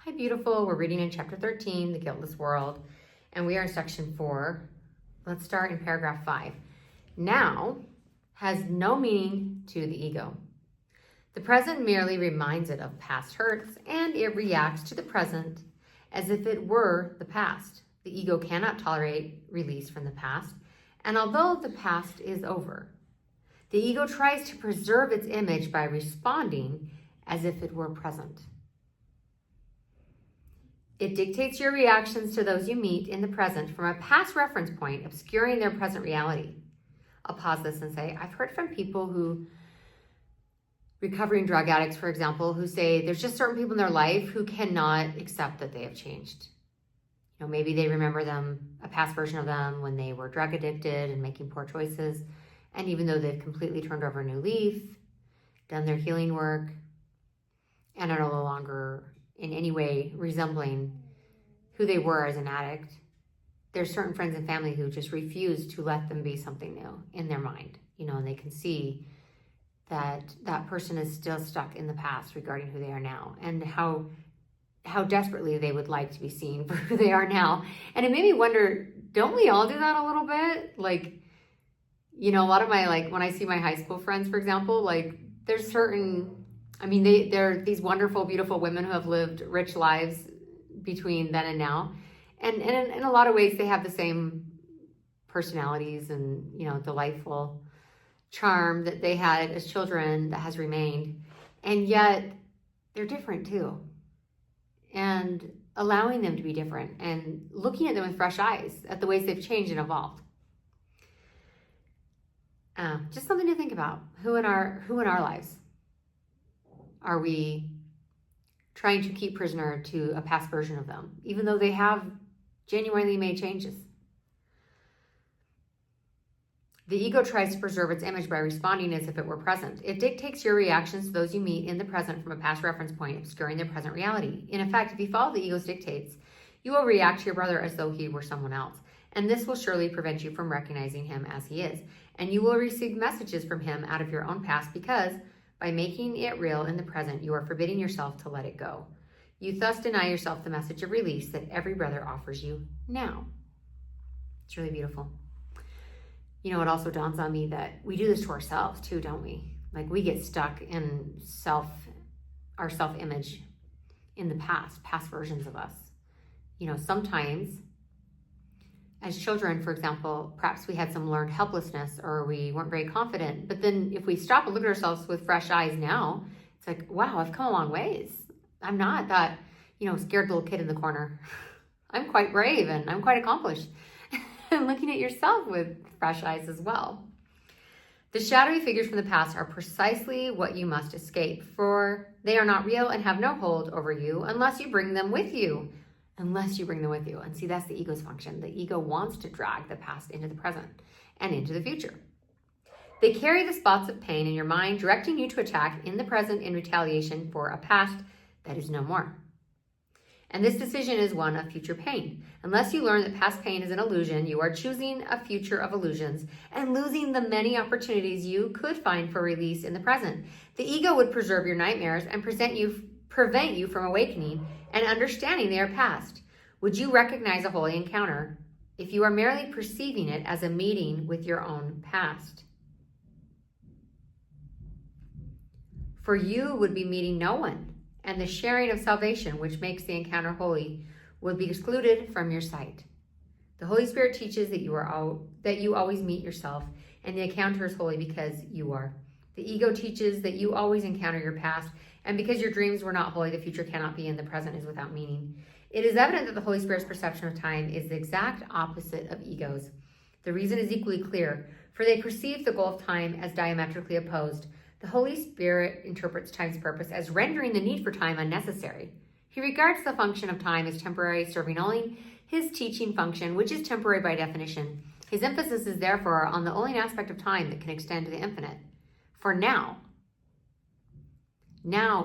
Hi, beautiful. We're reading in chapter 13, The Guiltless World, and we are in section 4. Let's start in paragraph 5. Now has no meaning to the ego. The present merely reminds it of past hurts, and it reacts to the present as if it were the past. The ego cannot tolerate release from the past, and although the past is over, the ego tries to preserve its image by responding as if it were present. It dictates your reactions to those you meet in the present from a past reference point, obscuring their present reality. I'll pause this and say, I've heard from people who, recovering drug addicts, for example, who say there's just certain people in their life who cannot accept that they have changed. You know, maybe they remember them, a past version of them when they were drug addicted and making poor choices. And even though they've completely turned over a new leaf, done their healing work, and are no longer in any way resembling who they were as an addict, there's certain friends and family who just refuse to let them be something new in their mind, you know, and they can see that that person is still stuck in the past regarding who they are now and how desperately they would like to be seen for who they are now. And it made me wonder, don't we all do that a little bit? Like, you know, a lot of my, like, when I see my high school friends, for example, like, there's certain, I mean, they're these wonderful, beautiful women who have lived rich lives between then and now. And in a lot of ways, they have the same personalities and, you know, delightful charm that they had as children that has remained. And yet they're different too. And allowing them to be different and looking at them with fresh eyes at the ways they've changed and evolved. Just something to think about. Who in our lives are we trying to keep prisoner to a past version of them, even though they have genuinely made changes? The ego tries to preserve its image by responding as if it were present. It dictates your reactions to those you meet in the present from a past reference point, obscuring their present reality. In effect, if you follow the ego's dictates, you will react to your brother as though he were someone else. And this will surely prevent you from recognizing him as he is. And you will receive messages from him out of your own past because by making it real in the present, you are forbidding yourself to let it go. You thus deny yourself the message of release that every brother offers you now. It's really beautiful. You know, it also dawns on me that we do this to ourselves too, don't we? Like, we get stuck in our self-image in the past versions of us. You know, sometimes as children, for example, perhaps we had some learned helplessness or we weren't very confident. But then if we stop and look at ourselves with fresh eyes now, it's like, wow, I've come a long ways. I'm not that, you know, scared little kid in the corner. I'm quite brave and I'm quite accomplished. And looking at yourself with fresh eyes as well. The shadowy figures from the past are precisely what you must escape, for they are not real and have no hold over you unless you bring them with you. And see, that's the ego's function. The ego wants to drag the past into the present and into the future. They carry the spots of pain in your mind, directing you to attack in the present in retaliation for a past that is no more. And this decision is one of future pain. Unless you learn that past pain is an illusion, you are choosing a future of illusions and losing the many opportunities you could find for release in the present. The ego would preserve your nightmares and prevent you from awakening and understanding they are past. Would you recognize a holy encounter if you are merely perceiving it as a meeting with your own past? For you would be meeting no one, and the sharing of salvation, which makes the encounter holy, would be excluded from your sight. The Holy Spirit teaches that you always meet yourself, and the encounter is holy because you are. The ego teaches that you always encounter your past, and because your dreams were not holy, the future cannot be, and the present is without meaning. It is evident that the Holy Spirit's perception of time is the exact opposite of ego's. The reason is equally clear, for they perceive the goal of time as diametrically opposed. The Holy Spirit interprets time's purpose as rendering the need for time unnecessary. He regards the function of time as temporary, serving only his teaching function, which is temporary by definition. His emphasis is therefore on the only aspect of time that can extend to the infinite. For now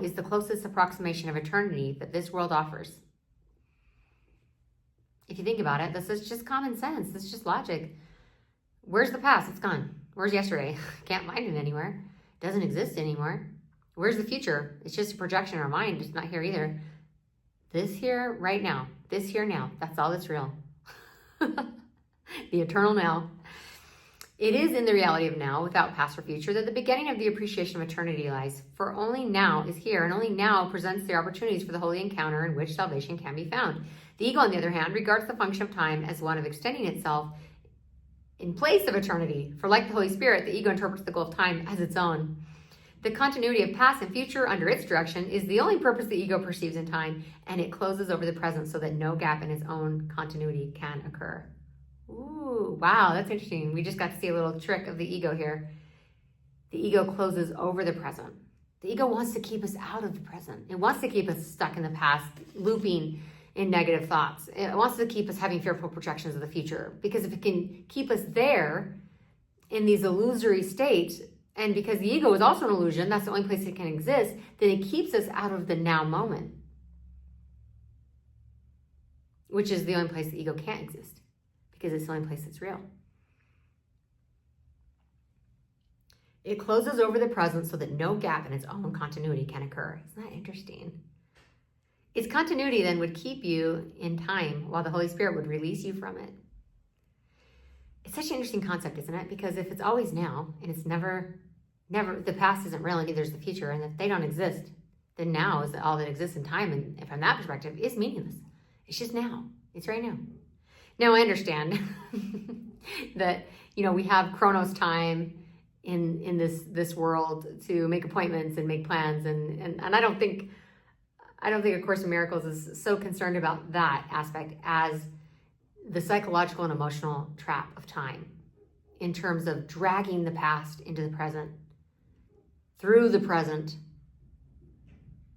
is the closest approximation of eternity that this world offers. If you think about it, this is just common sense. This is just logic. Where's the past? It's gone. Where's yesterday? Can't find it anywhere. Doesn't exist anymore. Where's the future? It's just a projection in our mind. It's not here either. This here, right now. This here now. That's all that's real. The eternal now. It is in the reality of now, without past or future, that the beginning of the appreciation of eternity lies. For only now is here, and only now presents the opportunities for the holy encounter in which salvation can be found. The ego, on the other hand, regards the function of time as one of extending itself in place of eternity. For like the Holy Spirit, the ego interprets the goal of time as its own. The continuity of past and future under its direction is the only purpose the ego perceives in time, and it closes over the present so that no gap in its own continuity can occur. Ooh, wow, that's interesting. We just got to see a little trick of the ego here. The ego closes over the present. The ego wants to keep us out of the present. It wants to keep us stuck in the past, looping in negative thoughts. It wants to keep us having fearful projections of the future. Because if it can keep us there in these illusory states, and because the ego is also an illusion, that's the only place it can exist, then it keeps us out of the now moment, which is the only place the ego can't exist, because it's the only place that's real. It closes over the present so that no gap in its own continuity can occur. Isn't that interesting? Its continuity then would keep you in time while the Holy Spirit would release you from it. It's such an interesting concept, isn't it? Because if it's always now and it's never, the past isn't real and neither is the future, and if they don't exist, then now is all that exists in time. And from that perspective, it's meaningless. It's just now. It's right now. Now I understand that, we have Chronos time in this world to make appointments and make plans, and I don't think A Course in Miracles is so concerned about that aspect as the psychological and emotional trap of time, in terms of dragging the past into the present, through the present,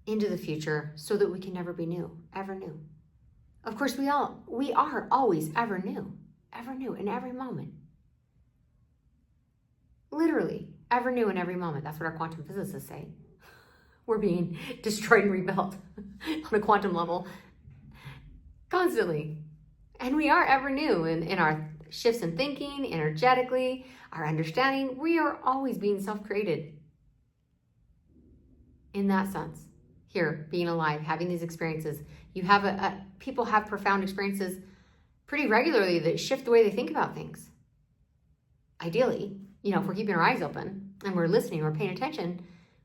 into the future, so that we can never be new, ever new. Of course, we are always ever new in every moment. Literally, ever new in every moment. That's what our quantum physicists say. We're being destroyed and rebuilt on a quantum level constantly. And we are ever new in our shifts in thinking, energetically, our understanding. We are always being self-created in that sense. Here, being alive, having these experiences. You have people have profound experiences pretty regularly that shift the way they think about things. Ideally, if we're keeping our eyes open and we're listening, we're paying attention,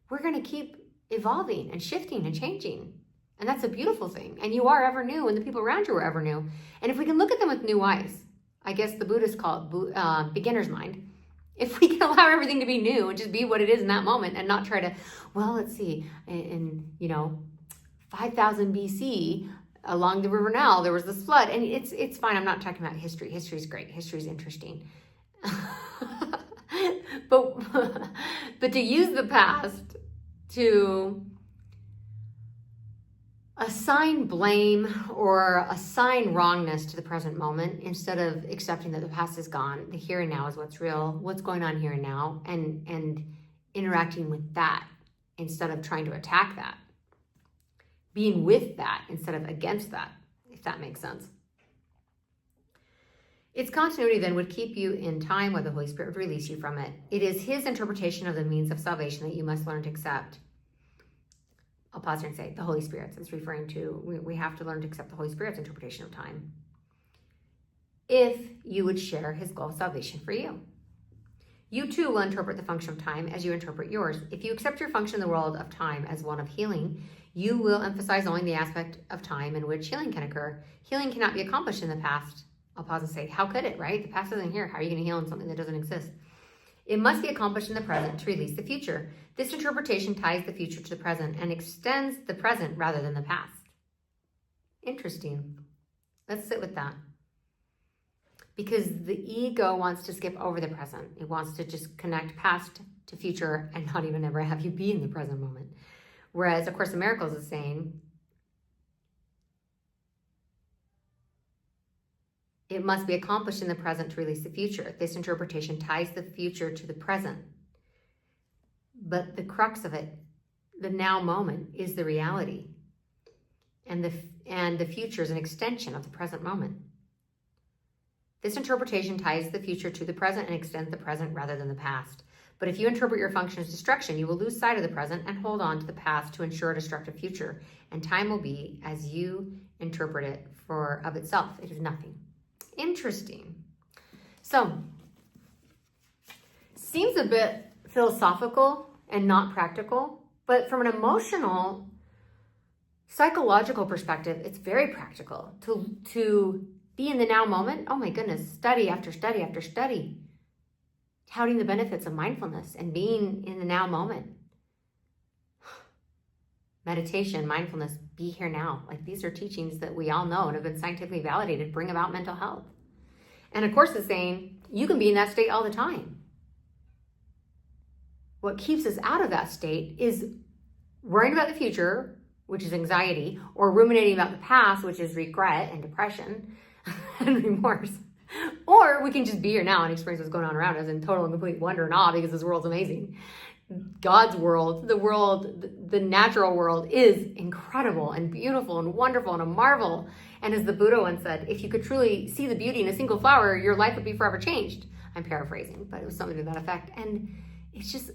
we're going to keep evolving and shifting and changing. And that's a beautiful thing. And you are ever new, and the people around you are ever new. And if we can look at them with new eyes, I guess the Buddhists call it beginner's mind. If we can allow everything to be new and just be what it is in that moment and not try to, let's see, in 5000 BC, along the River Nile, there was this flood. And it's fine. I'm not talking about history. History's great. History's interesting. But to use the past to assign blame or assign wrongness to the present moment, instead of accepting that the past is gone, the here and now is what's real, what's going on here and now, and interacting with that instead of trying to attack that, being with that instead of against that, if that makes sense. Its continuity then would keep you in time where the Holy Spirit would release you from it. It is His interpretation of the means of salvation that you must learn to accept. I'll pause here and say the Holy Spirit's. It's referring to, we have to learn to accept the Holy Spirit's interpretation of time, if you would share His goal of salvation for you. You too will interpret the function of time as you interpret yours. If you accept your function in the world of time as one of healing, you will emphasize only the aspect of time in which healing can occur. Healing cannot be accomplished in the past. I'll pause and say, how could it, right? The past isn't here. How are you going to heal in something that doesn't exist? It must be accomplished in the present to release the future. This interpretation ties the future to the present and extends the present rather than the past. Interesting. Let's sit with that. Because the ego wants to skip over the present. It wants to just connect past to future and not even ever have you be in the present moment. Whereas, of Course in Miracles is saying, it must be accomplished in the present to release the future. This interpretation ties the future to the present. But the crux of it, the now moment, is the reality. And the future is an extension of the present moment. This interpretation ties the future to the present and extends the present rather than the past. But if you interpret your function as destruction, you will lose sight of the present and hold on to the past to ensure a destructive future. And time will be as you interpret it of itself. It is nothing. Interesting. So, seems a bit philosophical and not practical, but from an emotional, psychological perspective, it's very practical to be in the now moment. Oh my goodness, study after study after study, touting the benefits of mindfulness and being in the now moment. Meditation, mindfulness, be here now. Like, these are teachings that we all know and have been scientifically validated, bring about mental health. And of course, it's saying you can be in that state all the time. What keeps us out of that state is worrying about the future, which is anxiety, or ruminating about the past, which is regret and depression and remorse. Or we can just be here now and experience what's going on around us in total and complete wonder and awe, because this world's amazing. God's world, the natural world, is incredible and beautiful and wonderful and a marvel. And as the Buddha once said, if you could truly see the beauty in a single flower, your life would be forever changed. I'm paraphrasing, but it was something to that effect. And it's just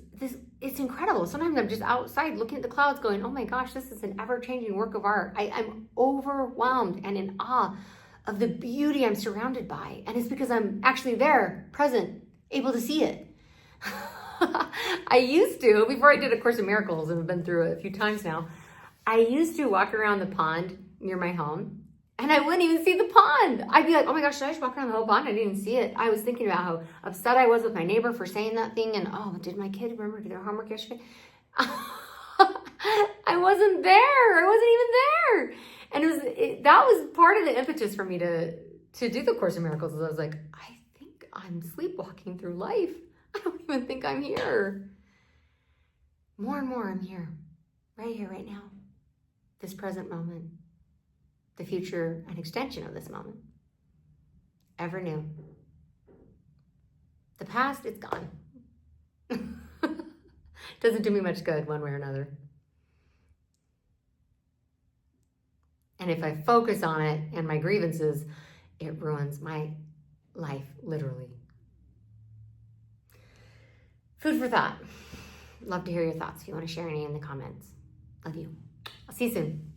it's incredible. Sometimes I'm just outside looking at the clouds going, oh my gosh, this is an ever-changing work of art. I'm overwhelmed and in awe of the beauty I'm surrounded by. And it's because I'm actually there, present, able to see it. I used to, before I did A Course in Miracles, and I've been through it a few times now, I used to walk around the pond near my home, and I wouldn't even see the pond. I'd be like, oh my gosh, should I just walk around the whole pond? I didn't even see it. I was thinking about how upset I was with my neighbor for saying that thing, and oh, did my kid remember to do their homework yesterday? I wasn't there. I wasn't even there. And that was part of the impetus for me to do the Course in Miracles. I was like, I think I'm sleepwalking through life. I don't even think I'm here. More and more, I'm here, right now. This present moment, the future, an extension of this moment. Ever new. The past, it's gone. Doesn't do me much good one way or another. And if I focus on it and my grievances, it ruins my life, literally. Food for thought. Love to hear your thoughts. If you want to share any in the comments. Love you. I'll see you soon.